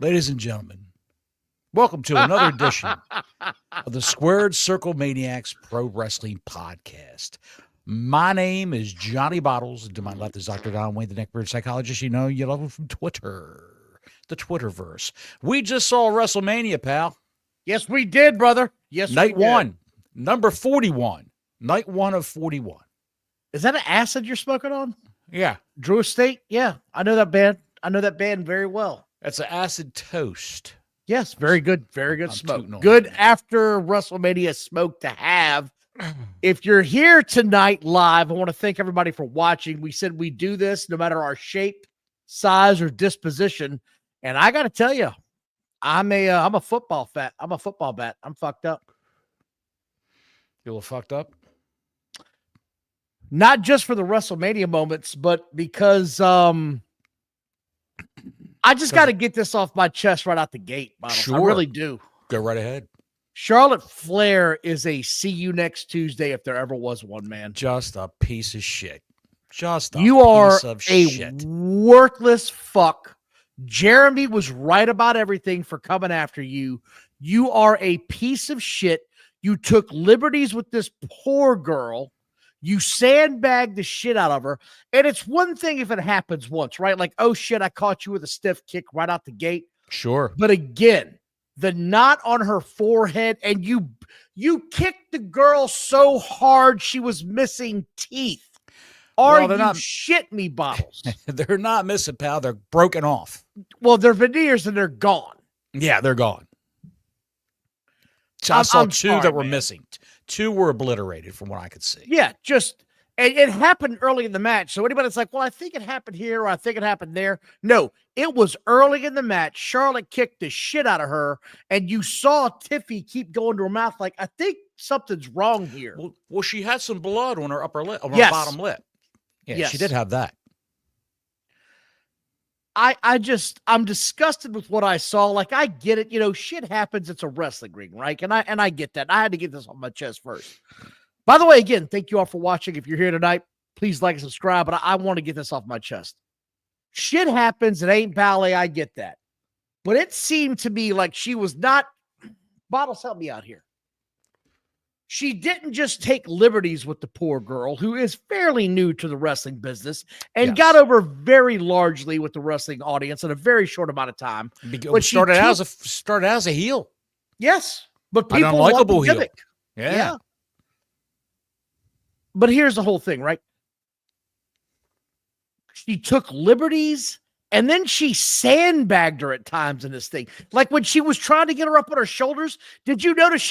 Ladies and gentlemen, welcome to another edition of the Squared Circle Maniacs Pro Wrestling Podcast. My name is Johnny Bottles, and to my left is Dr. Don Wayne, the neckbeard psychologist. You love him from Twitter, the Twitterverse. We just saw Wrestlemania, pal. Yes, we did, brother. Yes, Night we did. one, number 41. Night one of 41. Is that an acid you're smoking on? Yeah. Drew Estate? Yeah, I know that band. I know that band very well. That's an acid toast. Yes, very good. Very good I'm smoke. Good after WrestleMania smoke to have. If you're here tonight live, I want to thank everybody for watching. We said we do this no matter our shape, size, or disposition. And I got to tell you, I'm a football bat. I'm a football bat. I'm fucked up. You a little fucked up? Not just for the WrestleMania moments, but because I just got to get this off my chest right out the gate, Bottles. Sure. I really do. Go right ahead. Charlotte Flair is a see you next Tuesday if there ever was one, man. Just a piece of shit. Just a you are piece of a shit. Worthless fuck. Jeremy was right about everything for coming after you. You are a piece of shit. You took liberties with this poor girl. You sandbagged the shit out of her. And it's one thing if it happens once, right? Like, oh shit, I caught you with a stiff kick right out the gate. Sure. But again, the knot on her forehead, and you kicked the girl so hard she was missing teeth. Shit me, Bottles? They're not missing, pal. They're broken off. Well, they're veneers and they're gone. Yeah, they're gone. I saw two sorry, that were man. missing. Two were obliterated from what I could see. Yeah, it happened early in the match. So anybody that's like, well, I think it happened here or I think it happened there. No, it was early in the match. Charlotte kicked the shit out of her, and you saw Tiffy keep going to her mouth like, I think something's wrong here. Well, she had some blood on her upper lip, on her Yes. bottom lip. Yeah, Yes. she did have that. I'm disgusted with what I saw. Like, I get it. Shit happens. It's a wrestling ring, right? And I get that. I had to get this off my chest first. By the way, again, thank you all for watching. If you're here tonight, please like and subscribe. But I want to get this off my chest. Shit happens. It ain't ballet. I get that. But it seemed to me like she was not. Bottles, help me out here. She didn't just take liberties with the poor girl, who is fairly new to the wrestling business, and Yes. got over very largely with the wrestling audience in a very short amount of time. But started out as a heel. Yes, but An people want the unlikable heel. gimmick. Yeah. But here's the whole thing, right? She took liberties, and then she sandbagged her at times in this thing. Like when she was trying to get her up on her shoulders, did you notice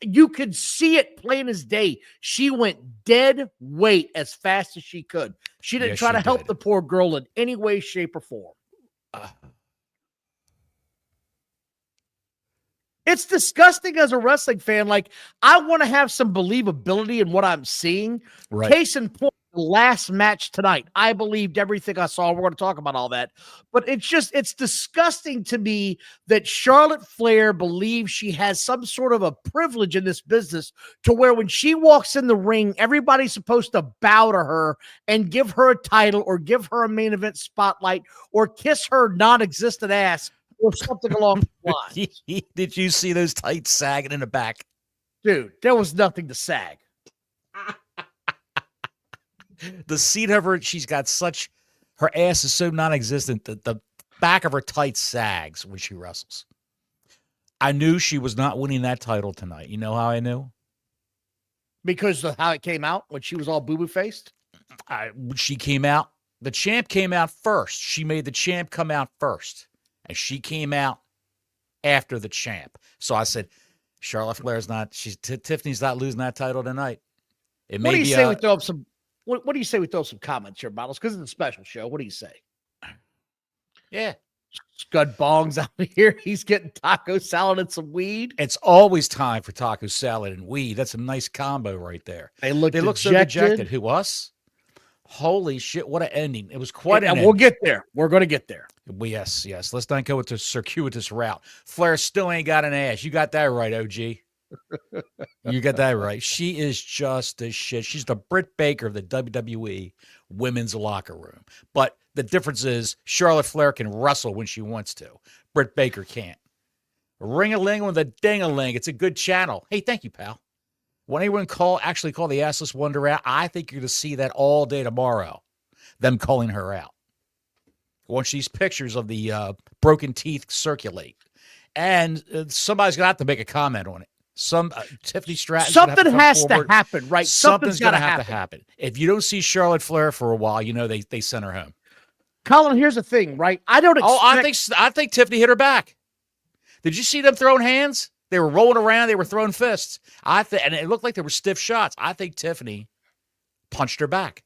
you could see it plain as day. She went dead weight as fast as she could. She didn't try to help the poor girl in any way, shape, or form. It's disgusting as a wrestling fan. Like, I want to have some believability in what I'm seeing. Right. Case in point, the last match tonight, I believed everything I saw. We're going to talk about all that. But it's disgusting to me that Charlotte Flair believes she has some sort of a privilege in this business to where when she walks in the ring, everybody's supposed to bow to her and give her a title or give her a main event spotlight or kiss her non-existent ass or something along the lines. Did you see those tights sagging in the back? Dude, there was nothing to sag. The seat of her, she's got her ass is so non-existent that the back of her tights sags when she wrestles. I knew she was not winning that title tonight. You know how I knew? Because of how it came out when she was all boo-boo faced? She came out. The champ came out first. She made the champ come out first. And she came out after the champ. So I said, Charlotte Flair's not, Tiffany's not losing that title tonight. What do you say we throw up some what do you say we throw some comments here, Bottles? Because it's a special show. What do you say? Yeah. Scud Bong's out here. He's getting taco salad and some weed. It's always time for taco salad and weed. That's a nice combo right there. They look so dejected. Who, us? Holy shit, what an ending. It was quite an ending. We'll get there. We're going to get there. Yes. Let's not go with the circuitous route. Flair still ain't got an ass. You got that right, OG. You got that right. She is just the shit. She's the Britt Baker of the WWE women's locker room. But the difference is Charlotte Flair can wrestle when she wants to. Britt Baker can't. Ring-a-ling with a ding-a-ling. It's a good channel. Hey, thank you, pal. When anyone actually call the Assless Wonder out, I think you're going to see that all day tomorrow, them calling her out. Once these pictures of the broken teeth circulate. And somebody's going to have to make a comment on it. Tiffany Stratton. Something has to happen, right? Something's going to have to happen. If you don't see Charlotte Flair for a while, you know they sent her home. Colin, here's the thing, right? I don't expect... I think Tiffany hit her back. Did you see them throwing hands? They were rolling around. They were throwing fists. And it looked like they were stiff shots. I think Tiffany punched her back.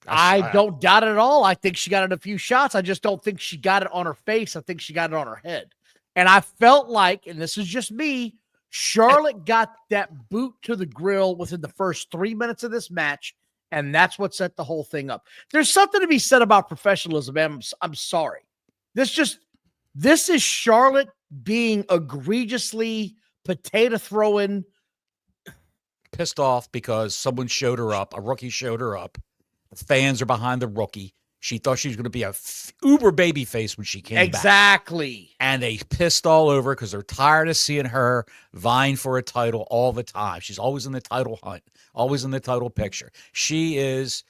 I don't doubt it at all. I think she got it a few shots. I just don't think she got it on her face. I think she got it on her head. And I felt like, and this is just me, Charlotte got that boot to the grill within the first 3 minutes of this match, and that's what set the whole thing up. There's something to be said about professionalism, man. I'm sorry. This is Charlotte being egregiously potato throwing. Pissed off because someone showed her up. A rookie showed her up. The fans are behind the rookie. She thought she was going to be a uber baby face when she came back. Exactly. And they pissed all over because they're tired of seeing her vying for a title all the time. She's always in the title hunt, always in the title picture. She is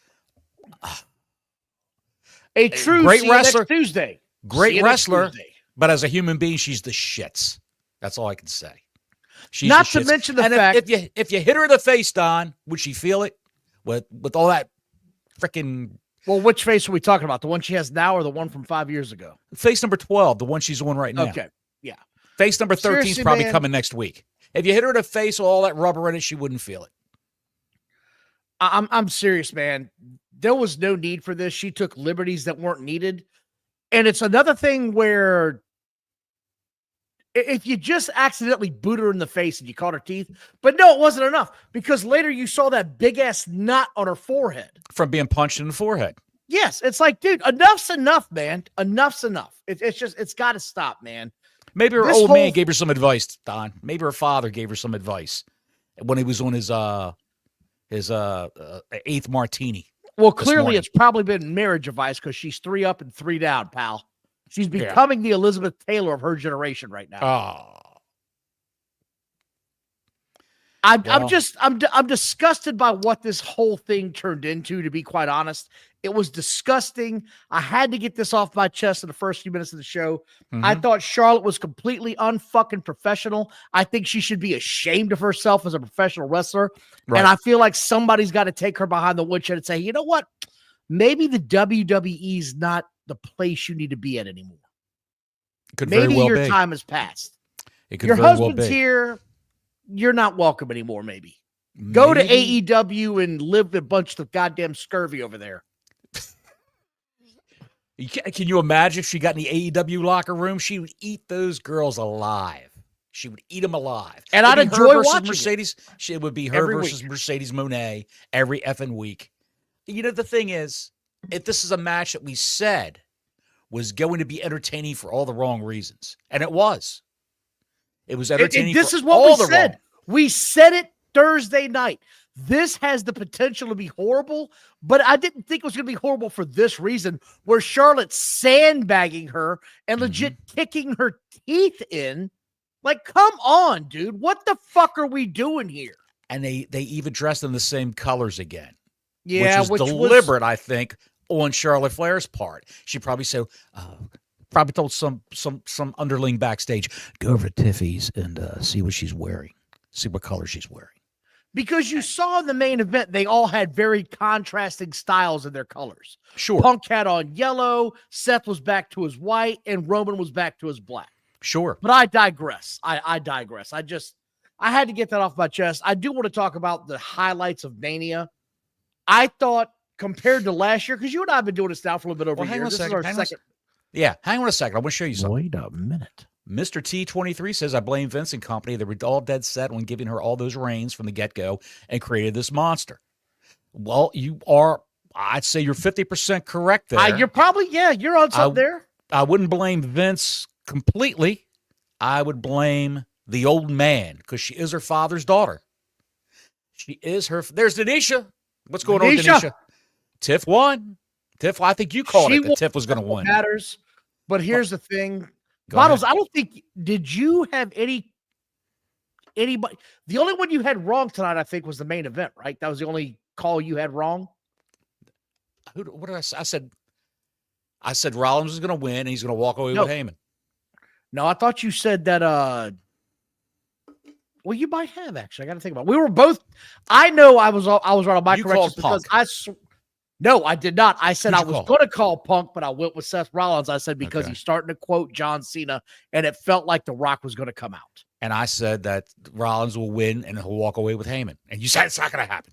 a true great wrestler. Tuesday. Great wrestler, but as a human being, she's the shits. That's all I can say. She's not to mention the fact if you hit her in the face, Don, would she feel it with all that freaking? Well, which face are we talking about? The one she has now or the one from 5 years ago? Face number 12, the one she's on right now. Okay, yeah. Face number 13 is probably coming next week. If you hit her in the face with all that rubber in it, she wouldn't feel it. I'm serious, man. There was no need for this. She took liberties that weren't needed. And it's another thing where if you just accidentally boot her in the face and you caught her teeth, but no, it wasn't enough because later you saw that big ass knot on her forehead from being punched in the forehead. Yes. It's like, dude, enough's enough, man. Enough's enough. It's got to stop, man. Maybe her old man gave her some advice, Don. Maybe her father gave her some advice when he was on his eighth martini. Well, clearly it's probably been marriage advice because she's 3 up and 3 down, pal. She's becoming the Elizabeth Taylor of her generation right now. Oh. I'm disgusted by what this whole thing turned into, to be quite honest. It was disgusting. I had to get this off my chest in the first few minutes of the show. Mm-hmm. I thought Charlotte was completely unfucking professional. I think she should be ashamed of herself as a professional wrestler. Right. And I feel like somebody's got to take her behind the woodshed and say, you know what? Maybe the WWE is not the place you need to be at anymore. Maybe your time has passed. Your husband's here. You're not welcome anymore, maybe. Go to AEW and live a bunch of goddamn scurvy over there. Can you imagine if she got in the AEW locker room? She would eat those girls alive. She would eat them alive. And I'd enjoy watching Mercedes. It would be her versus Mercedes Moné every effing week. You know, the thing is, if this is a match that we said was going to be entertaining for all the wrong reasons, and it was. It was entertaining. This is what we said. We said it Thursday night. This has the potential to be horrible, but I didn't think it was going to be horrible for this reason, where Charlotte's sandbagging her and legit kicking her teeth in. Like, come on, dude. What the fuck are we doing here? And they even dressed in the same colors again. Yeah, which was deliberate, I think, on Charlotte Flair's part. She probably said, probably told some underling backstage, go over to Tiffy's and see what she's wearing. See what color she's wearing. Because you saw in the main event, they all had very contrasting styles in their colors. Sure. Punk had on yellow, Seth was back to his white, and Roman was back to his black. Sure. But I digress. I digress. I had to get that off my chest. I do want to talk about the highlights of Mania. I thought, compared to last year, because you and I have been doing this now for a little bit over a year. This is our second. Yeah, hang on a second. I want to show you something. Wait a minute. Mr. T23 says, I blame Vince and company. They were all dead set on giving her all those reins from the get-go and created this monster. Well, I'd say you're 50% correct there. You're probably, you're on something there. I wouldn't blame Vince completely. I would blame the old man, because she is her father's daughter. She is her. There's Denisha. What's going on, Denisha? Tiff won. Tiff, I think you called it that Tiff was going to win. Matters, but here's the thing. Bottles, I don't think, did you have anybody? The only one you had wrong tonight, I think, was the main event, right? That was the only call you had wrong. What did I say? I said Rollins was going to win and he's going to walk away with Heyman. No, I thought you said that. Well, you might have actually. I got to think about it. We were both. I know I was right on my corrections because no, I did not. I said I was going to call Punk, but I went with Seth Rollins. I said because he's starting to quote John Cena, and it felt like The Rock was going to come out. And I said that Rollins will win and he'll walk away with Heyman. And you said it's not going to happen.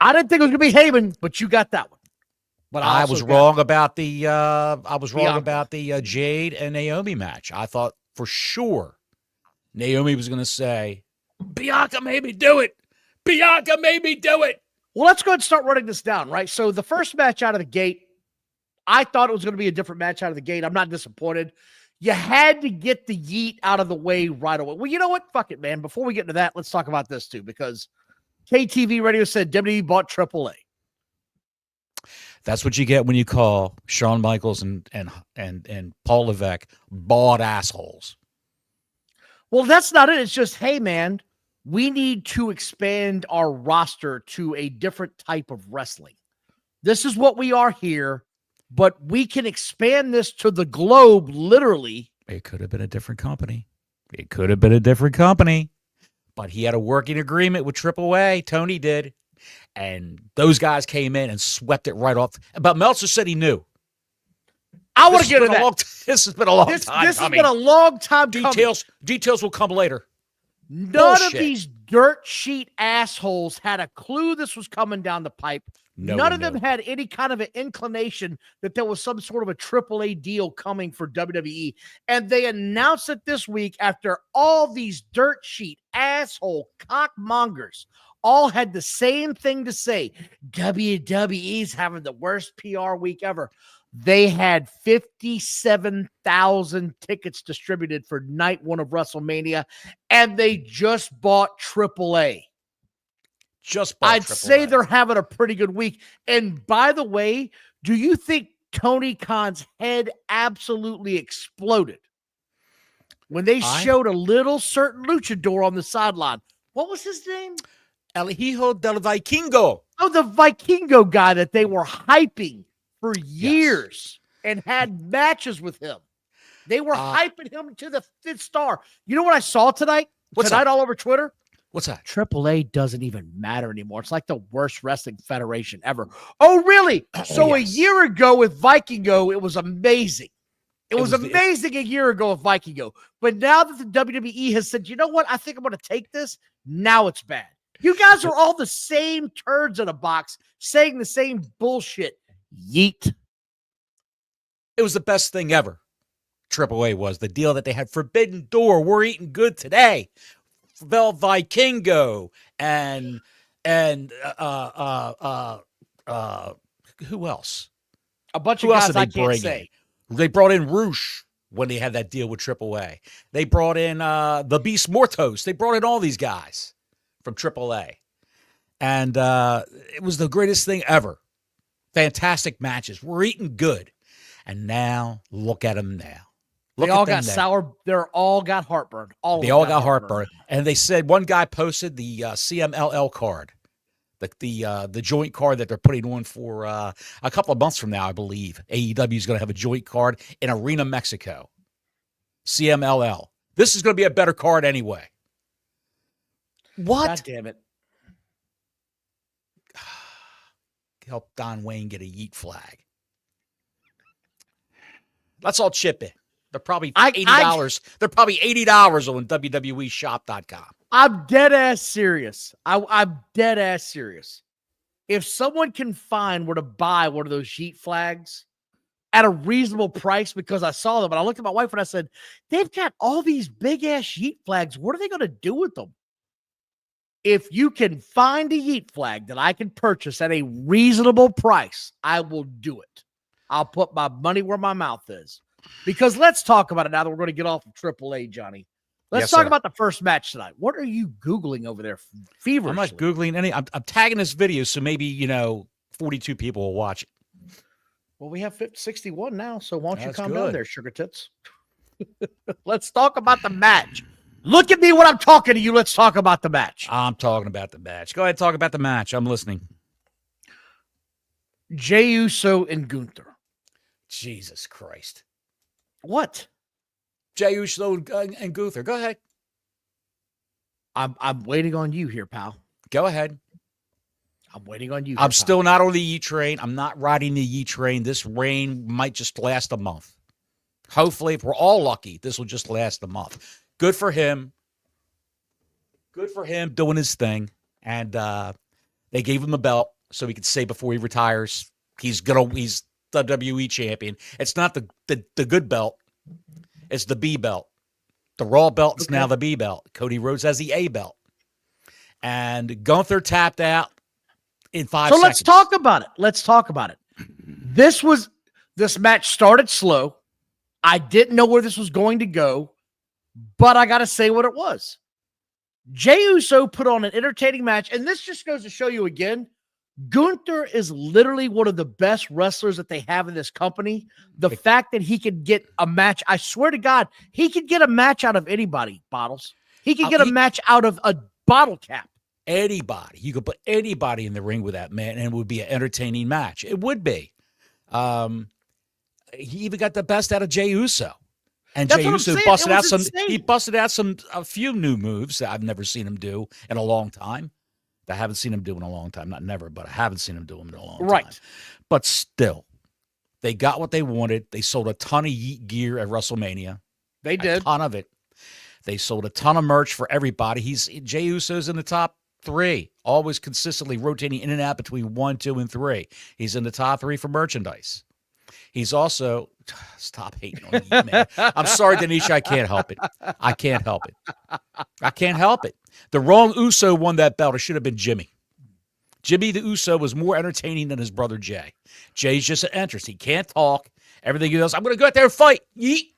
I didn't think it was going to be Heyman, but you got that one. But I was wrong about the Jade and Naomi match. I thought for sure Naomi was going to say, Bianca made me do it. Bianca made me do it. Well, let's go ahead and start running this down, right? So the first match out of the gate, I thought it was going to be a different match out of the gate. I'm not disappointed. You had to get the yeet out of the way right away. Well, you know what? Fuck it, man. Before we get into that, let's talk about this too, because KTV Radio said WWE bought AAA. That's what you get when you call Shawn Michaels and Paul Levesque bald assholes. Well, that's not it. It's just, hey, man, we need to expand our roster to a different type of wrestling. This is what we are here, but we can expand this to the globe, literally. It could have been a different company. But he had a working agreement with AAA. Tony did. And those guys came in and swept it right off. But Meltzer said he knew. I want to get into that. This has been a long time. This has been a long time coming. Details will come later. None of these dirt sheet assholes had a clue this was coming down the pipe. None of them had any kind of an inclination that there was some sort of a AAA deal coming for WWE. And they announced it this week after all these dirt sheet asshole cockmongers all had the same thing to say. WWE's having the worst PR week ever. They had 57,000 tickets distributed for night one of WrestleMania, and they just bought AAA. I'd say they're having a pretty good week. And by the way, do you think Tony Khan's head absolutely exploded when they showed a little certain luchador on the sideline? What was his name? El Hijo del Vikingo. Oh, the Vikingo guy that they were hyping for years and had matches with him. They were hyping him to the fifth star. You know what I saw tonight? All over Twitter? What's that? AAA doesn't even matter anymore. It's like the worst wrestling federation ever. Oh, really? So a year ago with Vikingo, it was amazing. It was amazing a year ago with Vikingo. But now that the WWE has said, you know what? I think I'm going to take this. Now it's bad. You guys are all the same turds in a box saying the same bullshit. Yeet. It was the best thing ever. AAA was the deal that they had. Forbidden Door. We're eating good today. Vel Vikingo and who else? A bunch of guys I can't say. They brought in Roosh when they had that deal with AAA. They brought in the Beast Mortos. They brought in all these guys from AAA. And it was the greatest thing ever. Fantastic matches. We're eating good. And now, look at them now. They all got sour. They all got heartburn. They all got heartburn. And they said one guy posted the CMLL card, the joint card that they're putting on for a couple of months from now, I believe. AEW is going to have a joint card in Arena, Mexico. CMLL. This is going to be a better card anyway. What? God damn it. Help Don Wayne get a yeet flag. Let's all chip in. They're probably $80. They're probably $80 on WWEshop.com. I'm dead ass serious. I'm dead ass serious. If someone can find where to buy one of those yeet flags at a reasonable price, because I saw them and I looked at my wife and I said, they've got all these big ass yeet flags. What are they going to do with them? If you can find a yeet flag that I can purchase at a reasonable price, I will do it. I'll put my money where my mouth is. Because let's talk about it now that we're going to get off of AAA, Johnny. Let's Yes, talk sir. about the first match tonight. What are you Googling over there feverishly? I'm not Googling any. I'm tagging this video, so maybe 42 people will watch it. Well, we have 61 now, so why don't you That's calm down good. there, sugar tits? Let's talk about the match. Look at me when I'm talking to you. Let's talk about the match. I'm talking about the match. Go ahead, talk about the match. I'm listening. Jey Uso and Gunther. Jesus Christ. What? Jey Uso and Gunther. Go ahead. I'm waiting on you here, pal. Go ahead. I'm waiting on you. I'm still not on the Yeet train. I'm not riding the Yeet train. This reign might just last a month. Hopefully, if we're all lucky, this will just last a month. Good for him. Good for him doing his thing. And they gave him the belt so he could say before he retires, he's WWE champion. It's not the good belt. It's the B belt. The Raw belt is now the B belt. Cody Rhodes has the A belt. And Gunther tapped out in 5 seconds. Let's talk about it. Let's talk about it. This match started slow. I didn't know where this was going to go, but I got to say what it was. Jey Uso put on an entertaining match, and this just goes to show you again, Gunther is literally one of the best wrestlers that they have in this company. The fact that he could get a match, I swear to God, he could get a match out of anybody, Bottles. He could get a match out of a bottle cap. Anybody. You could put anybody in the ring with that man, and it would be an entertaining match. It would be. He even got the best out of Jey Uso. And Jey Uso busted out a few new moves that I've never seen him do in a long time. I haven't seen him do in a long time. Not never, but I haven't seen him do them in a long time. Right. But still, they got what they wanted. They sold a ton of Yeet gear at Wrestlemania. They did. A ton of it. They sold a ton of merch for everybody. Jey Uso's in the top 3, always consistently rotating in and out between 1, 2, and 3. He's in the top 3 for merchandise. He's also, stop hating on you, man. I'm sorry, Denisha, I can't help it. I can't help it. The wrong Uso won that belt. It should have been Jimmy. Jimmy the Uso was more entertaining than his brother Jey. Jey's just an entrance. He can't talk. Everything he does, I'm going to go out there and fight. Yeet.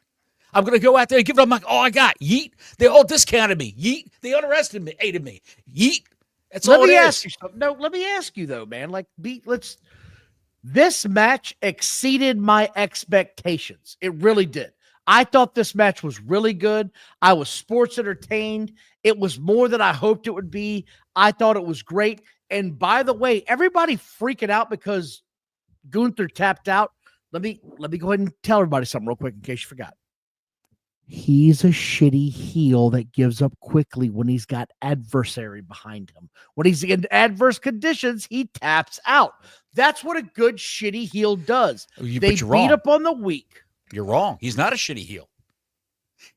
I'm going to go out there and give them all I got. Yeet. They all discounted me. Yeet. They underestimated me. Yeet. That's all it is. Let me ask you something. No, let me ask you, though, man. This match exceeded my expectations. It really did. I thought this match was really good. I was sports entertained. It was more than I hoped it would be. I thought it was great. And by the way, everybody freaking out because Gunther tapped out. Let me go ahead and tell everybody something real quick in case you forgot. He's a shitty heel that gives up quickly when he's got adversary behind him. When he's in adverse conditions, he taps out. That's what a good shitty heel does. They beat up on the weak. You're wrong. He's not a shitty heel.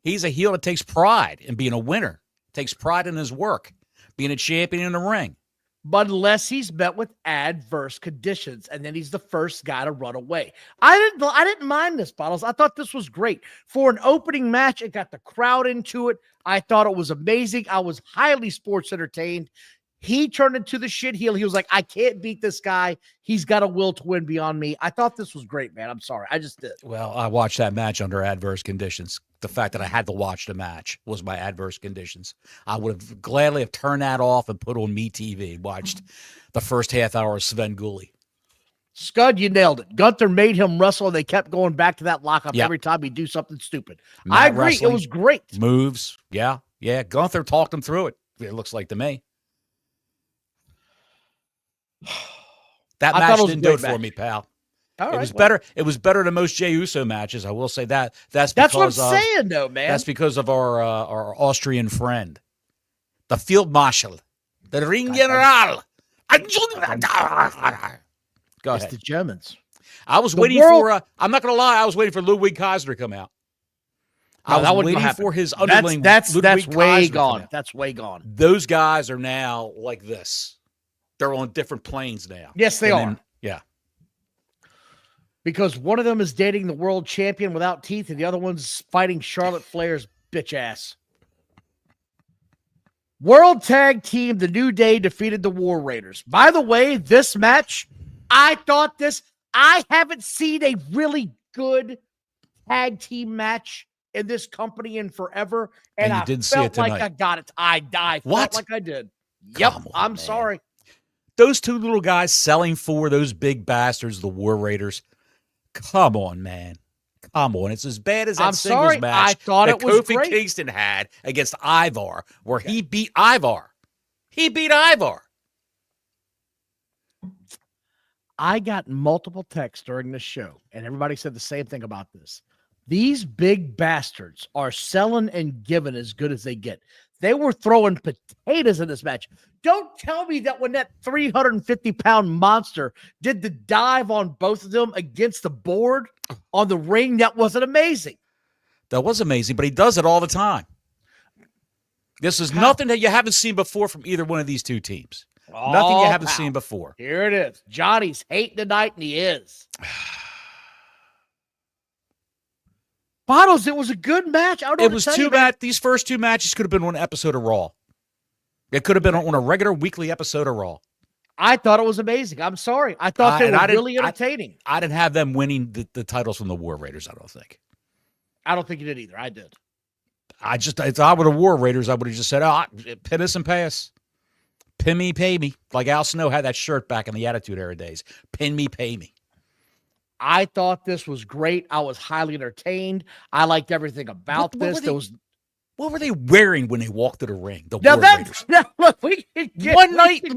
He's a heel that takes pride in being a winner, takes pride in his work, being a champion in the ring. But unless he's met with adverse conditions, and then he's the first guy to run away. I didn't mind this, Bottles. I thought this was great. For an opening match, it got the crowd into it. I thought it was amazing. I was highly sports entertained. He turned into the shit heel. He was like, I can't beat this guy. He's got a will to win beyond me. I thought this was great, man. I'm sorry. I just did. Well, I watched that match under adverse conditions. The fact that I had to watch the match was my adverse conditions. I would have gladly have turned that off and put on MeTV and watched the first half hour of Sven Gulli. Scud, you nailed it. Gunther made him wrestle, and they kept going back to that lockup every time he'd do something stupid. I agree. It was great. Moves. Yeah. Gunther talked him through it. It looks like to me. That match didn't do it for me, pal. It was better. It was better than most Jey Uso matches. I will say that. That's what I'm saying, though, man. That's because of our Austrian friend, the Field Marshal, the Ring General. Go ahead. It's the Germans. I was waiting for. I'm not going to lie. I was waiting for Ludwig Kaiser to come out. I was waiting for his underling. That's way gone. That's way gone. Those guys are now like this. They're on different planes now. Yes, they are. Yeah. Because one of them is dating the world champion without teeth, and the other one's fighting Charlotte Flair's bitch ass. World Tag Team, The New Day defeated the War Raiders. By the way, this match, I haven't seen a really good tag team match in this company in forever, and you I didn't see it felt like tonight. I got it. I What? felt like I did. Yep, Come on, I'm man. sorry. Those two little guys selling for those big bastards, the War Raiders. Come on, man. Come on. It's as bad as that I'm singles sorry. match I thought that it was Kofi great. Kingston had against Ivar, where he beat Ivar. He beat Ivar. I got multiple texts during the show, and everybody said the same thing about this. These big bastards are selling and giving as good as they get. They were throwing potatoes in this match. Don't tell me that when that 350-pound monster did the dive on both of them against the board on the ring, that wasn't amazing. That was amazing, but he does it all the time. This is nothing that you haven't seen before from either one of these two teams. Nothing you haven't seen before. Here it is. Johnny's hating tonight, and he is. Bottles, it was a good match. I don't know. It was too bad. These first two matches could have been on an episode of Raw. It could have been on a regular weekly episode of Raw. I thought it was amazing. I'm sorry. I thought they were really entertaining. I didn't have them winning the titles from the War Raiders, I don't think. I don't think you did either. I did. If I were the War Raiders, I would have just said, pin us and pay us. Pin me, pay me. Like Al Snow had that shirt back in the Attitude Era days. Pin me, pay me. I thought this was great. I was highly entertained. I liked everything about this. What were they wearing when they walked to the ring? The now War Raiders. Look, we can get, One night, 2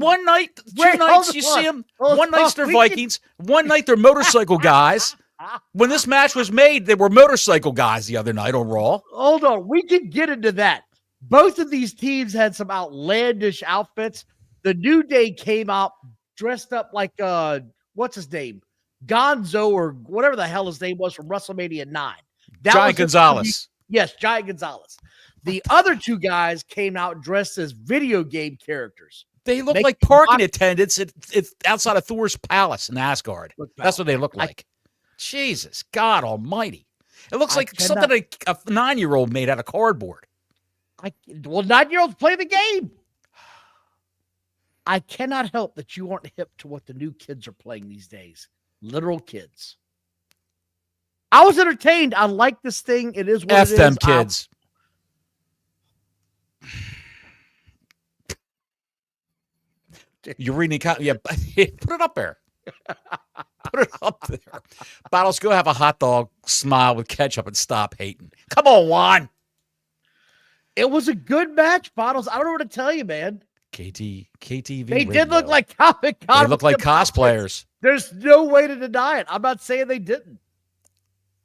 nights you see them. One night's they're Vikings. One night they're motorcycle guys. When this match was made, they were motorcycle guys the other night on Raw. Hold on. We can get into that. Both of these teams had some outlandish outfits. The New Day came out dressed up like, what's his name? Gonzo or whatever the hell his name was from WrestleMania 9. Giant Gonzalez. Yes, Giant Gonzalez. The other two guys came out dressed as video game characters. They look like parking attendants it's outside of Thor's palace in Asgard. That's what they look like. Jesus, God almighty. It looks like something a 9-year-old made out of cardboard. 9-year-olds play the game. I cannot help that you aren't hip to what the new kids are playing these days. Literal kids. I was entertained. I like this thing. It is what it is. F them kids. You're reading put it up there. Put it up there. Bottles, go have a hot dog, smile with ketchup, and stop hating. Come on, Juan. It was a good match, Bottles. I don't know what to tell you, man. KTV. They did look like comic con. They look like cosplayers. There's no way to deny it. I'm not saying they didn't.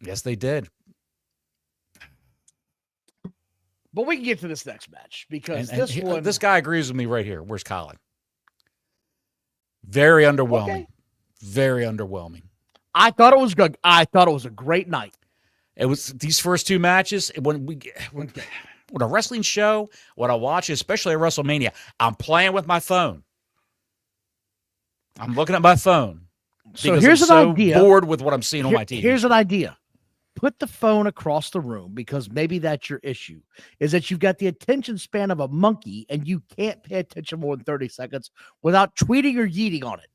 Yes, they did. But we can get to this next match because this guy agrees with me right here. Where's Colin? Very underwhelming. Okay. Very underwhelming. I thought it was good. I thought it was a great night. It was these first two matches. When a wrestling show, when I watch, especially at WrestleMania, I'm playing with my phone. I'm looking at my phone. So here's an idea. Bored with what I'm seeing on my TV. Here's an idea. Put the phone across the room because maybe that's your issue, is that you've got the attention span of a monkey and you can't pay attention more than 30 seconds without tweeting or yeeting on it.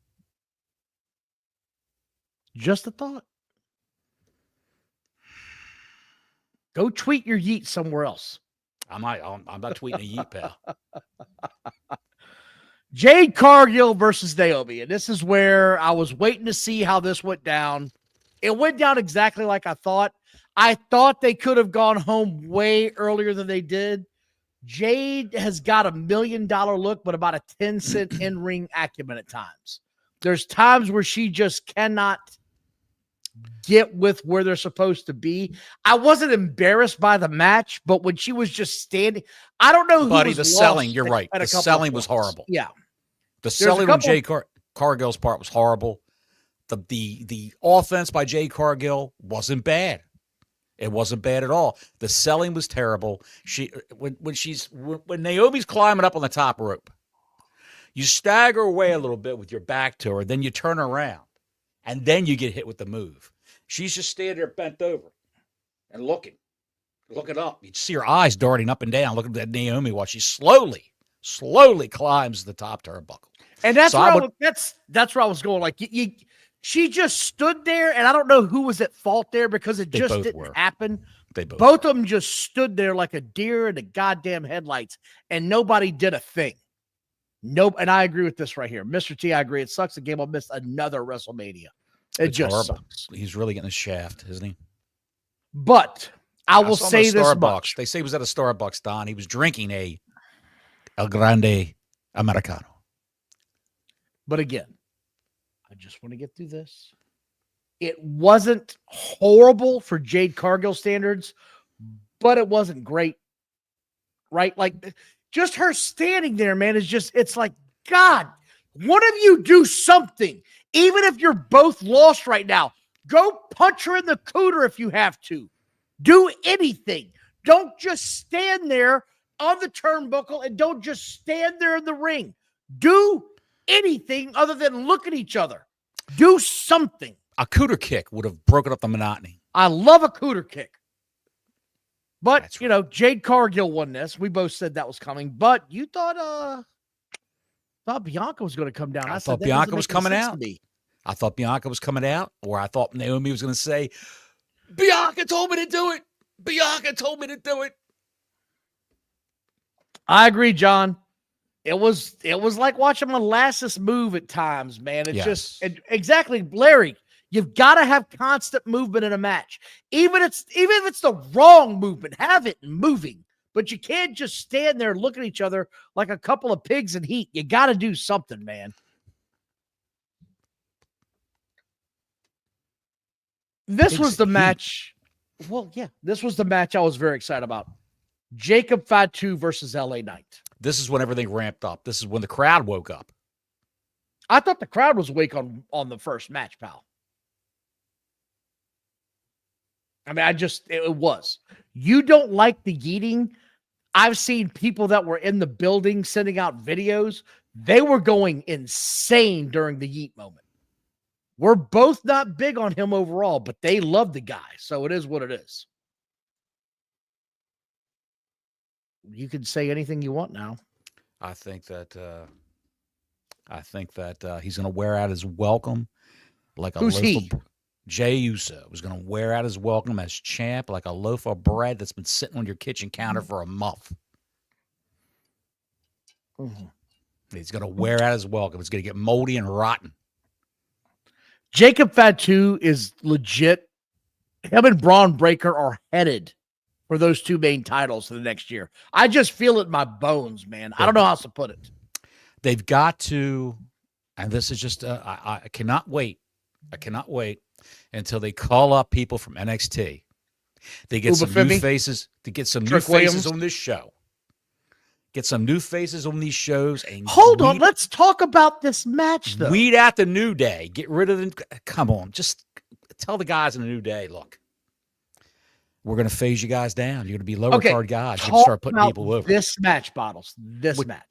Just a thought. Go tweet your yeet somewhere else. I'm not tweeting a yeet, pal. Jade Cargill versus Naomi. And this is where I was waiting to see how this went down. It went down exactly like I thought. I thought they could have gone home way earlier than they did. Jade has got $1 million look, but about a 10-cent in-ring acumen at times. There's times where she just cannot get with where they're supposed to be. I wasn't embarrassed by the match, but when she was just standing, I don't know who Buddy, was the lost selling, you're right. at The a couple selling of was points. horrible. Yeah. The selling on Jade Cargill's part was horrible. The offense by Jade Cargill wasn't bad. It wasn't bad at all. The selling was terrible. When Naomi's climbing up on the top rope, you stagger away a little bit with your back to her, then you turn around, and then you get hit with the move. She's just standing there bent over and looking up. You'd see her eyes darting up and down, looking at Naomi while she slowly climbs the top turnbuckle. And that's where I was going. Like She just stood there, and I don't know who was at fault there because it They just both didn't were. happen. They Both of them just stood there like a deer in the goddamn headlights, and nobody did a thing. Nope. And I agree with this right here. Mr. T, I agree. It sucks the game will miss another WrestleMania. It's just horrible. Sucks. He's really getting a shaft, isn't he? But I will say this much. They say he was at a Starbucks, Don. He was drinking a El Grande Americano. But again, I just want to get through this. It wasn't horrible for Jade Cargill standards, but it wasn't great. Right? Like, just her standing there, man, is just, it's like, God, one of you do something. Even if you're both lost right now, go punch her in the cooter if you have to. Do anything. Don't just stand there on the turnbuckle and don't just stand there in the ring. Do anything other than look at each other. Do something. A cooter kick would have broken up the monotony. I love a cooter kick. But, that's right. Jade Cargill won this. We both said that was coming. But you thought Bianca was going to come down. I thought Bianca was coming out. I thought Bianca was coming out. Or I thought Naomi was going to say, Bianca told me to do it. Bianca told me to do it. I agree, John. It was like watching molasses move at times, man. It's just exactly, Larry. You've got to have constant movement in a match. Even if it's the wrong movement, have it moving. But you can't just stand there and look at each other like a couple of pigs in heat. You got to do something, man. This was the match. Well, yeah, this was the match I was very excited about. Jacob Fatu versus LA Knight. This is when everything ramped up. This is when the crowd woke up. I thought the crowd was awake on the first match, pal. I mean, it was. You don't like the yeeting. I've seen people that were in the building sending out videos. They were going insane during the yeet moment. We're both not big on him overall, but they love the guy. So it is what it is. You can say anything you want now. I think that he's going to wear out his welcome like a Who's he? Jey Uso was going to wear out his welcome as champ like a loaf of bread that's been sitting on your kitchen counter for a month. Mm-hmm. He's going to wear out his welcome. It's going to get moldy and rotten. Jacob Fatu is legit. Him and Braun Breaker are headed for those two main titles for the next year. I just feel it in my bones, man. I don't know how else to put it. They've got to, and this is just, I cannot wait. I cannot wait until they call up people from NXT. They get some new faces. To get some new faces on this show. Get some new faces on these shows. And hold on, let's talk about this match, though. Weed out the New Day. Get rid of them. Come on, just tell the guys in the New Day, look, we're going to phase you guys down. You're going to be lower card guys. You're going to start putting people over. This match, Bottles. This match.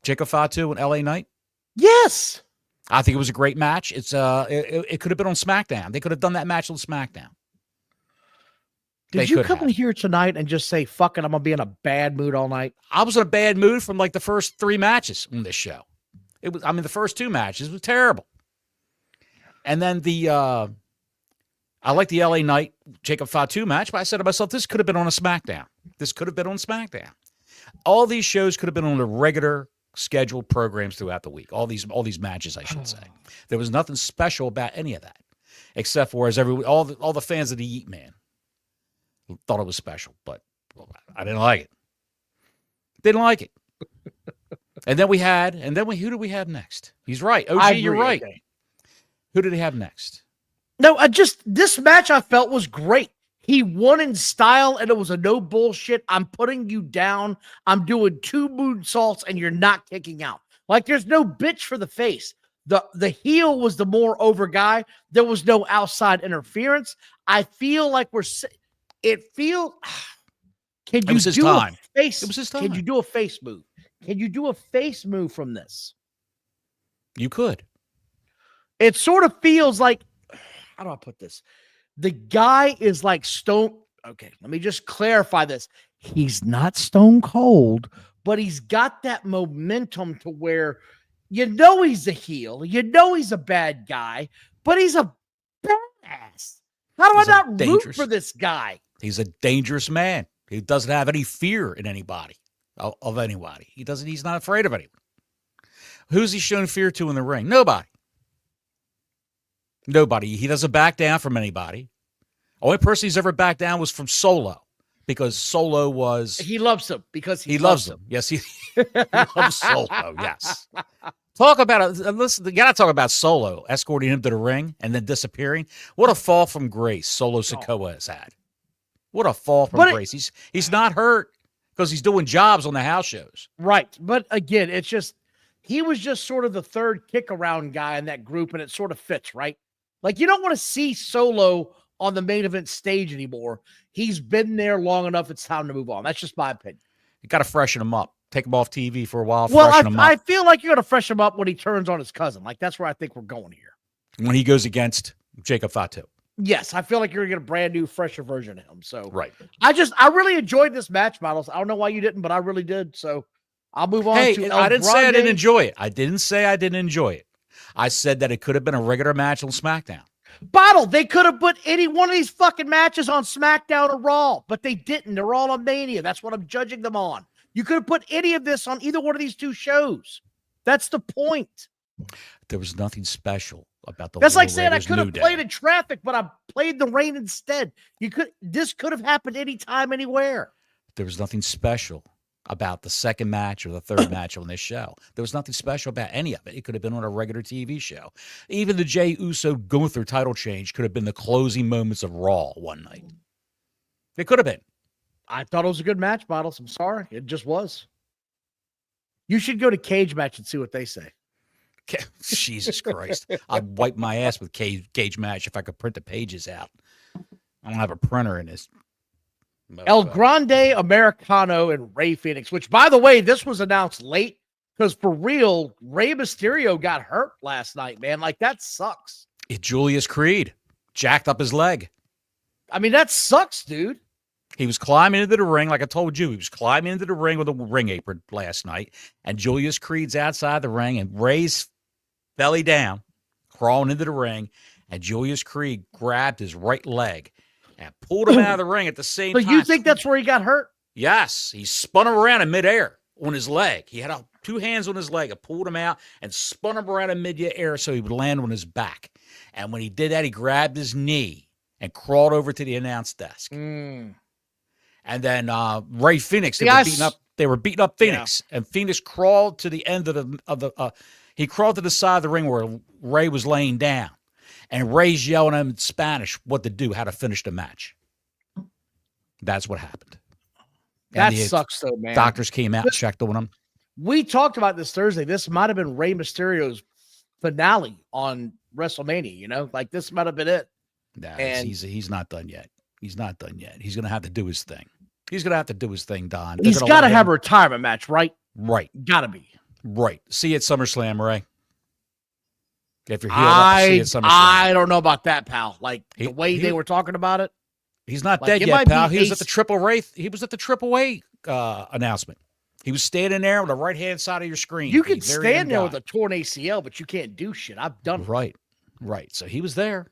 Jacob Fatu and LA Knight? Yes. I think it was a great match. It's it could have been on SmackDown. They could have done that match on SmackDown. Did you come in here tonight and just say, fuck it, I'm going to be in a bad mood all night? I was in a bad mood from like the first 3 matches on this show. The first 2 matches were terrible. And then I like the LA Knight Jacob Fatu match, but I said to myself, this could have been on a SmackDown. This could have been on SmackDown. All these shows could have been on the regular scheduled programs throughout the week. All these matches, I should say. There was nothing special about any of that, except for all the fans of the Yeet Man thought it was special, but I didn't like it. Didn't like it. And then who did we have next? He's right. OG, you're right. Okay. Who did he have next? No, this match I felt was great. He won in style, and it was a no bullshit. I'm putting you down. I'm doing 2 moonsaults, and you're not kicking out. Like, there's no bitch for the face. The heel was the more over guy. There was no outside interference. I feel like Can you do a face? It was his time. Can you do a face move? Can you do a face move from this? You could. It sort of feels like, how do I put this? The guy is like stone. Okay, let me just clarify this. He's not stone cold, but he's got that momentum to where You know he's a heel. You know he's a bad guy, but he's a badass. How do I not root for this guy? He's a dangerous man. He doesn't have any fear in anybody, of anybody. He's not afraid of anyone. Who's he shown fear to in the ring? Nobody. He doesn't back down from anybody. Only person he's ever backed down was from Solo, because Solo was... He loves him because he loves him. Yes, he loves Solo, yes. Talk about it. Listen, you got to talk about Solo escorting him to the ring and then disappearing. What a fall from grace Solo Sikoa has had. What a fall from grace. He's not hurt because he's doing jobs on the house shows. Right. But again, it's just, he was just sort of the third kick around guy in that group, and it sort of fits, right? Like, you don't want to see Solo on the main event stage anymore. He's been there long enough. It's time to move on. That's just my opinion. You got to freshen him up. Take him off TV for a while. Well, freshen him up. I feel like you're going to freshen him up when he turns on his cousin. Like, that's where I think we're going here. When he goes against Jacob Fatu. Yes, I feel like you're going to get a brand new, fresher version of him. So, right. I really enjoyed this match, Models. I don't know why you didn't, but I really did. So, I'll move on to I didn't say I didn't enjoy it. I didn't say I didn't enjoy it. I said that it could have been a regular match on SmackDown. Bottle, they could have put any one of these fucking matches on SmackDown or Raw, but they didn't. They're all on Mania. That's what I'm judging them on. You could have put any of this on either one of these two shows. That's the point. There was nothing special about the. That's like saying Raiders I could have played in traffic, but I played the rain instead. This could have happened anytime, anywhere. There was nothing special about the second match or the third match on this show. There was nothing special about any of it. It could have been on a regular TV show. Even the Jey Uso Gunther title change could have been the closing moments of Raw one night. It could have been. I thought it was a good match, Bottles. I'm sorry. It just was. You should go to Cage Match and see what they say. Jesus Christ. I'd wipe my ass with Cage Match if I could print the pages out. I don't have a printer in this. El Grande Americano and Rey Fenix, which, by the way, this was announced late because, for real, Rey Mysterio got hurt last night, man. Like, that sucks. Julius Creed jacked up his leg. I mean, that sucks, dude. He was climbing into the ring, like I told you. He was climbing into the ring with a ring apron last night, and Julius Creed's outside the ring, and Rey's belly down, crawling into the ring, and Julius Creed grabbed his right leg and pulled him out of the ring at the same time. So you think that's where he got hurt? Yes. He spun him around in midair on his leg. He had two hands on his leg and pulled him out and spun him around in midair so he would land on his back. And when he did that, he grabbed his knee and crawled over to the announce desk. And then Rey Fenix, they were beating up Phoenix, and Phoenix crawled to the end he crawled to the side of the ring where Rey was laying down, and Rey's yelling at him in Spanish what to do, how to finish the match. That's what happened. That sucks, though, man. Doctors came out and checked on him. We talked about this Thursday. This might have been Rey Mysterio's finale on WrestleMania. You know, like this might have been it. He's not done yet. He's not done yet. He's going to have to do his thing. He's going to have to do his thing, Don. He's got to have a retirement match, right? Right. Got to be. Right. See you at SummerSlam, Ray. If you're healed, see you at SummerSlam. I don't know about that, pal. Like, the way they were talking about it. He's not dead yet, pal. He was at the Triple A announcement. He was standing there on the right-hand side of your screen. You can stand there with a torn ACL, but you can't do shit. I've done it. Right. So he was there.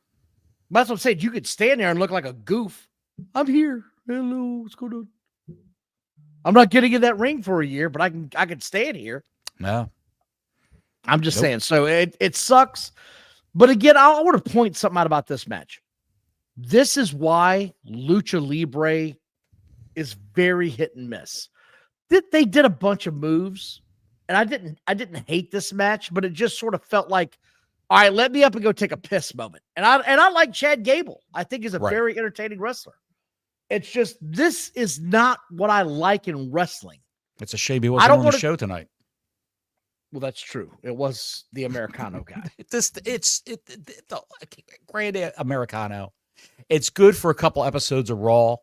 That's what I'm saying. You could stand there and look like a goof. I'm here. Hello, what's going on? I'm not getting in that ring for a year, but I can stand here. No. I'm just saying. So it sucks. But again, I want to point something out about this match. This is why Lucha Libre is very hit and miss. They did a bunch of moves, and I didn't hate this match, but it just sort of felt like, all right, let me up and go take a piss moment. And I like Chad Gable. I think he's a very entertaining wrestler. It's just, this is not what I like in wrestling. It's a shame he wasn't on the show tonight. Well, that's true. It was the Americano guy. It's the Grand Americano. It's good for a couple episodes of Raw,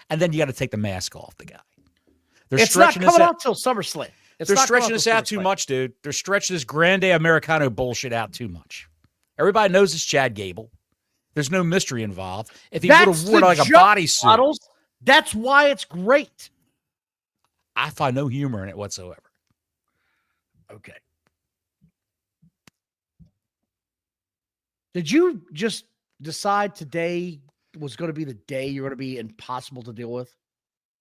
and then you got to take the mask off the guy. It's not coming out till SummerSlam. They're stretching this out too much, dude. They're stretching this Grande Americano bullshit out too much. Everybody knows it's Chad Gable. There's no mystery involved. If he would have worn like a bodysuit, that's why it's great. I find no humor in it whatsoever. Okay. Did you just decide today was going to be the day you're going to be impossible to deal with?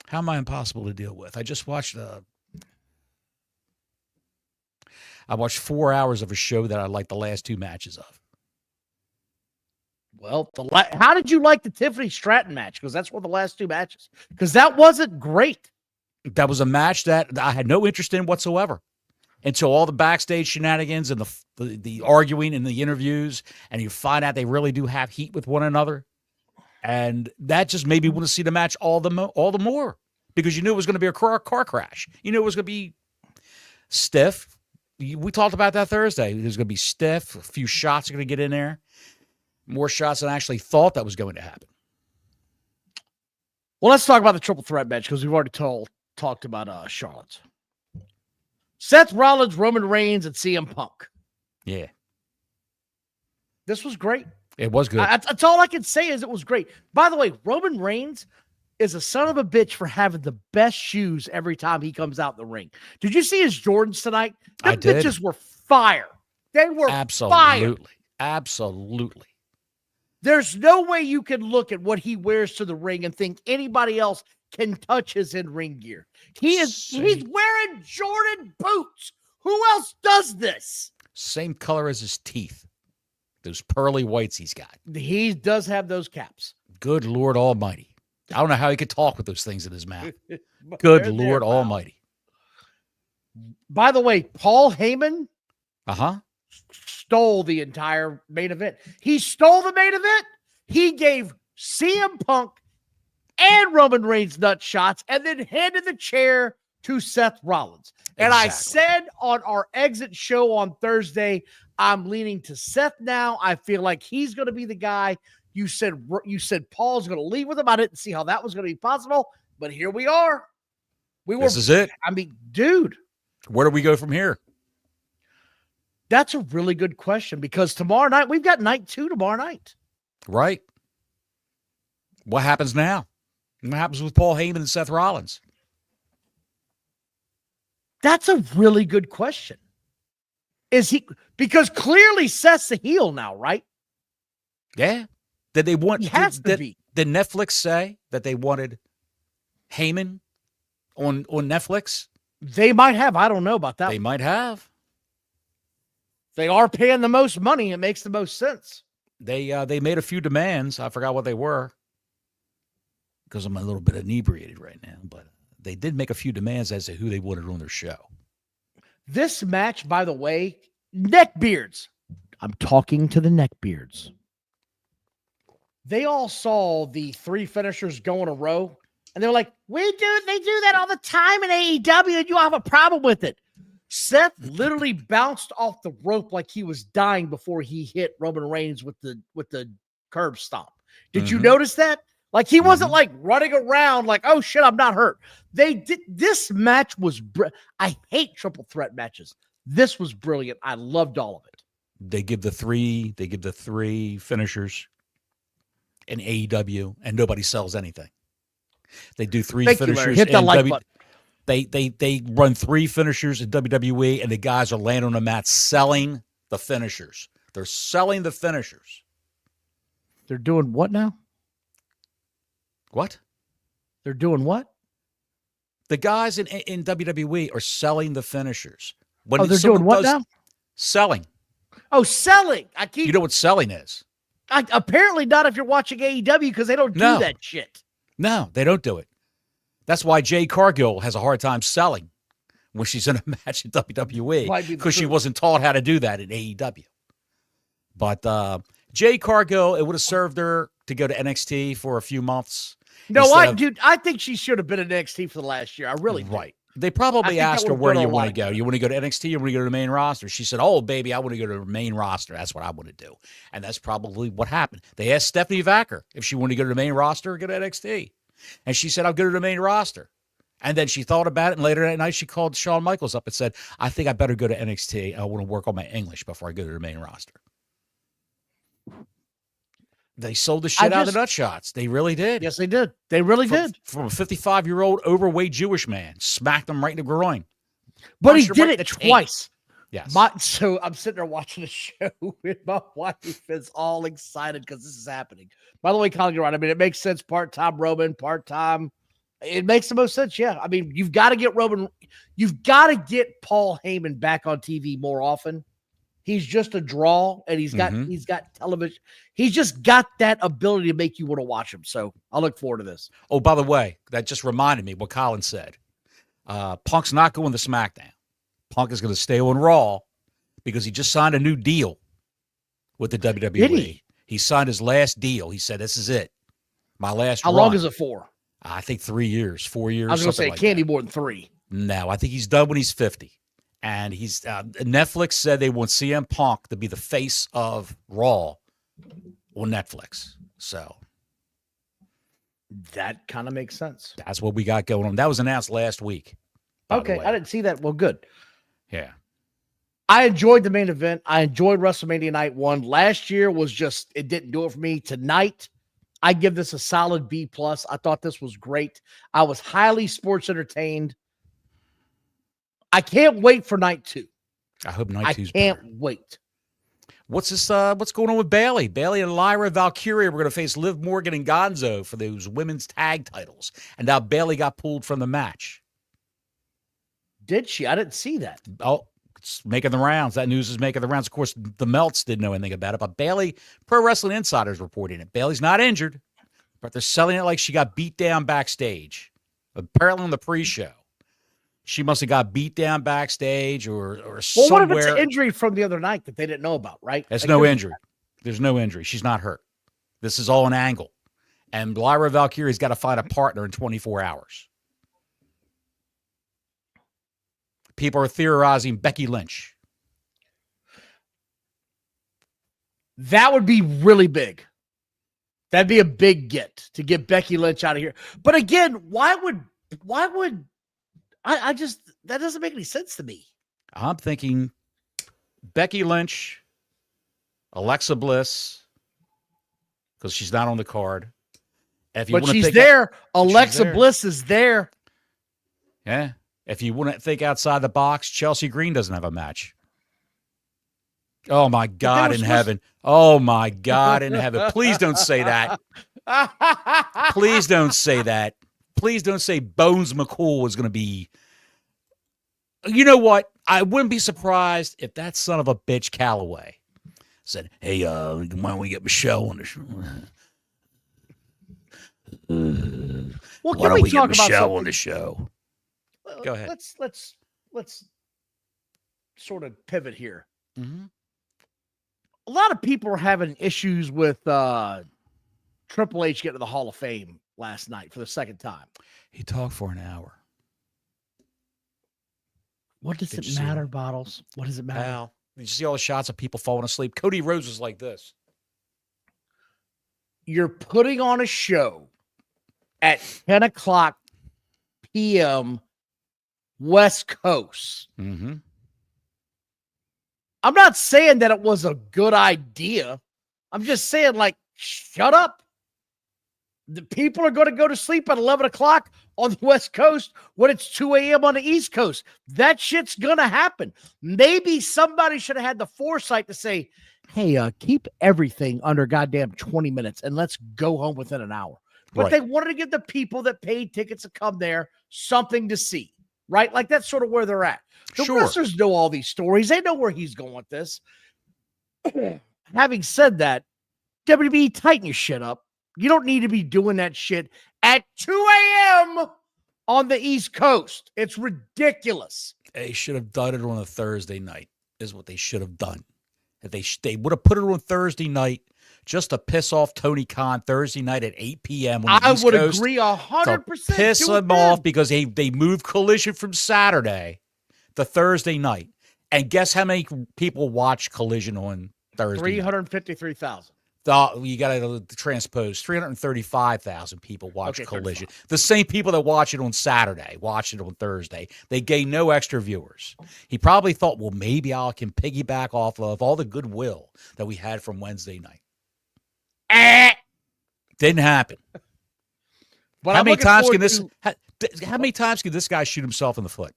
How am I impossible to deal with? I just watched I watched 4 hours of a show that I liked the last 2 matches of. Well, how did you like the Tiffany Stratton match? Because that's one of the last 2 matches. Because that wasn't great. That was a match that I had no interest in whatsoever until all the backstage shenanigans and the arguing and the interviews, and you find out they really do have heat with one another. And that just made me want to see the match all the more because you knew it was going to be a car crash. You knew it was going to be stiff. We talked about that Thursday. It was going to be stiff. A few shots are going to get in there. More shots than I actually thought that was going to happen. Well, let's talk about the triple threat match because we've already talked about Charlotte. Seth Rollins, Roman Reigns, and CM Punk. Yeah. This was great. It was good. That's all I can say is it was great. By the way, Roman Reigns is a son of a bitch for having the best shoes every time he comes out in the ring. Did you see his Jordans tonight? The bitches were fire. They were fire. Absolutely. There's no way you can look at what he wears to the ring and think anybody else can touch his in-ring gear. He's wearing Jordan boots. Who else does this? Same color as his teeth. Those pearly whites he's got. He does have those caps. Good Lord Almighty. I don't know how he could talk with those things in his mouth. Good Lord Almighty. By the way, Paul Heyman stole the entire main event. He stole the main event. He gave CM Punk and Roman Reigns nut shots and then handed the chair to Seth Rollins. And I said on our exit show on Thursday, I'm leaning to Seth now. I feel like he's going to be the guy. You said Paul's going to leave with him. I didn't see how that was going to be possible, but here we are. This is it. I mean, dude. Where do we go from here? That's a really good question because tomorrow night, we've got night 2 tomorrow night. Right. What happens now? What happens with Paul Heyman and Seth Rollins? That's a really good question. Because clearly Seth's a heel now, right? Yeah. Did they want? He has to be. Did Netflix say that they wanted Heyman on Netflix? They might have. I don't know about that. They might have. They are paying the most money. It makes the most sense. They made a few demands. I forgot what they were because I'm a little bit inebriated right now. But they did make a few demands as to who they wanted on their show. This match, by the way, neckbeards. I'm talking to the neckbeards. They all saw the 3 finishers go in a row, and they're like, they do that all the time in AEW, and you have a problem with it. Seth literally bounced off the rope like he was dying before he hit Roman Reigns with the curb stomp. Did you notice that? Like he wasn't like running around like, oh shit, I'm not hurt. This match was, I hate triple threat matches. This was brilliant. I loved all of it. They give the three finishers in AEW, and nobody sells anything. They do 3 finishers. Hit the like button. They run 3 finishers in WWE, and the guys are laying on the mat selling the finishers. They're selling the finishers. They're doing what now? What? They're doing what? The guys in WWE are selling the finishers. They're doing what now? Selling. Oh, selling. You know what selling is? Apparently not if you're watching AEW because they don't do that shit. No, they don't do it. That's why Jade Cargill has a hard time selling when she's in a match in WWE because she wasn't taught how to do that in AEW. But Jade Cargill, it would have served her to go to NXT for a few months. No, I think she should have been in NXT for the last year. I really do. Right. They probably asked her, where do you want to go? You want to go to NXT or want to go to the main roster? She said, oh, baby, I want to go to the main roster. That's what I want to do. And that's probably what happened. They asked Stephanie Vacker if she wanted to go to the main roster or go to NXT. And she said, I'll go to the main roster. And then she thought about it, and later that night she called Shawn Michaels up and said, I think I better go to NXT. I want to work on my English before I go to the main roster. They sold the shit out of the nut shots. They really did. Yes, they did. They really did. From a 55-year-old overweight Jewish man. Smacked him right in the groin. But he did it twice. Yes. So I'm sitting there watching the show, and my wife is all excited because this is happening. By the way, Colin, you're right. I mean, it makes sense. Part-time Roman, part-time. It makes the most sense. Yeah. I mean, you've got to get Roman. You've got to get Paul Heyman back on TV more often. He's just a draw, and he's got television. He's just got that ability to make you want to watch him. So I look forward to this. Oh, by the way, that just reminded me what Colin said. Punk's not going to SmackDown. Punk is going to stay on Raw because he just signed a new deal with the WWE. Did he? He signed his last deal. He said, "This is it. My last How run." long is it for? I think 3 years, 4 years. I was going to say, like it can't that. be more than 3. No, I think he's done when he's 50. And he's Netflix said they want CM Punk to be the face of Raw on Netflix. So that kind of makes sense. That's what we got going on. That was announced last week. Okay, I didn't see that. Well, good. Yeah. I enjoyed the main event. I enjoyed WrestleMania Night 1. Last year was just, it didn't do it for me. Tonight, I give this a solid B+. I thought this was great. I was highly sports entertained. I can't wait for night 2. I hope night 2's I can't better. wait. What's this? What's going on with Bayley? Bayley and Lyra Valkyria were going to face Liv Morgan and Gonzo for those women's tag titles. And now Bayley got pulled from the match. Did she? I didn't see that. Oh, it's making the rounds. That news is making the rounds. Of course, the Melts didn't know anything about it, but Bayley, Pro Wrestling Insider's reporting it. Bayley's not injured, but they're selling it like she got beat down backstage. Apparently on the pre-show. She must have got beat down backstage or somewhere. Well, what if it's an injury from the other night that they didn't know about, right? There's Like, no injury. There's no injury. She's not hurt. This is all an angle. And Lyra Valkyria's got to find a partner in 24 hours. People are theorizing Becky Lynch. That would be really big. That'd be a big get to get Becky Lynch out of here. But again, why would I just, that doesn't make any sense to me. I'm thinking Becky Lynch, Alexa Bliss, because she's not on the card. If you But wanna she's think there. she's Alexa there. Bliss is there. Yeah. If you want to think outside the box, Chelsea Green doesn't have a match. Oh, my God in heaven. Oh, my God in heaven. Please don't say that. Please don't say that. Please don't say Bones McCool is going to be. You know what? I wouldn't be surprised if that son of a bitch Calloway said, "Hey, why don't we get Michelle on the show? Well, Why can don't we we get talk about Michelle something? on the show?" Go ahead. Let's sort of pivot here. Mm-hmm. A lot of people are having issues with Triple H getting to the Hall of Fame last night for the second time. He talked for an hour. What does Did it you see matter, that? Bottles? What does it matter? Pal, did you see all the shots of people falling asleep? Cody Rhodes was like this. You're putting on a show at 10 o'clock p.m. West Coast. Mm-hmm. I'm not saying that it was a good idea. I'm just saying, like, shut up. The people are going to go to sleep at 11 o'clock on the West Coast when it's 2 a.m. on the East Coast. That shit's going to happen. Maybe somebody should have had the foresight to say, hey, keep everything under goddamn 20 minutes and let's go home within an hour. But Right. they wanted to give the people that paid tickets to come there something to see, right? Like that's sort of where they're at. The Sure. wrestlers know all these stories. They know where he's going with this. Having said that, WWE, tighten your shit up. You don't need to be doing that shit at 2 a.m. on the East Coast. It's ridiculous. They should have done it on a Thursday night, is what they should have done. If they would have put it on Thursday night just to piss off Tony Khan Thursday night at 8 p.m. on the I East would Coast. agree 100%. To piss Do it them off then. because they moved Collision from Saturday to Thursday night. And guess how many people watched Collision on Thursday night? 353,000. You got to transpose 335,000 people watch Okay, Collision. The same people that watch it on Saturday watch it on Thursday. They gain no extra viewers. He probably thought, well, maybe I can piggyback off of all the goodwill that we had from Wednesday night. Didn't happen. But How I'm many looking times forward can this? to- How many times can this guy shoot himself in the foot?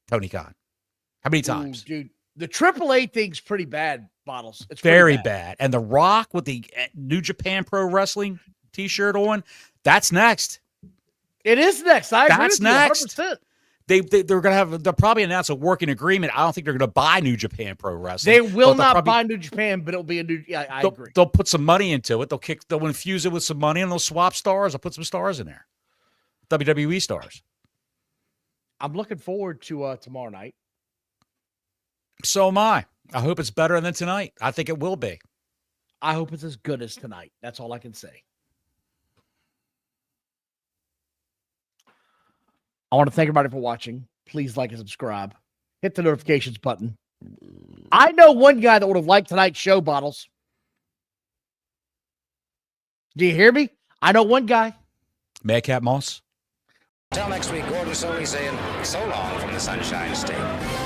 Tony Khan. How many times? Ooh, dude, The AAA thing's pretty bad, Bottles. It's Very bad. And The Rock with the New Japan Pro Wrestling t-shirt on, that's next. It is next. I agree That's with you next. 100%. They'll probably announce a working agreement. I don't think they're going to buy New Japan Pro Wrestling. They will not buy New Japan, but it'll be a new. Yeah, I agree. They'll put some money into it. They'll infuse it with some money, and they'll swap stars. They'll put some stars in there. WWE stars. I'm looking forward to tomorrow night. So am I. I hope it's better than tonight. I think it will be. I hope it's as good as tonight. That's all I can say. I want to thank everybody for watching. Please like and subscribe. Hit the notifications button. I know one guy that would have liked tonight's show, Bottles. Do you hear me? I know one guy. Madcap Moss. Till next week, Gordon Soley saying so long from the Sunshine State.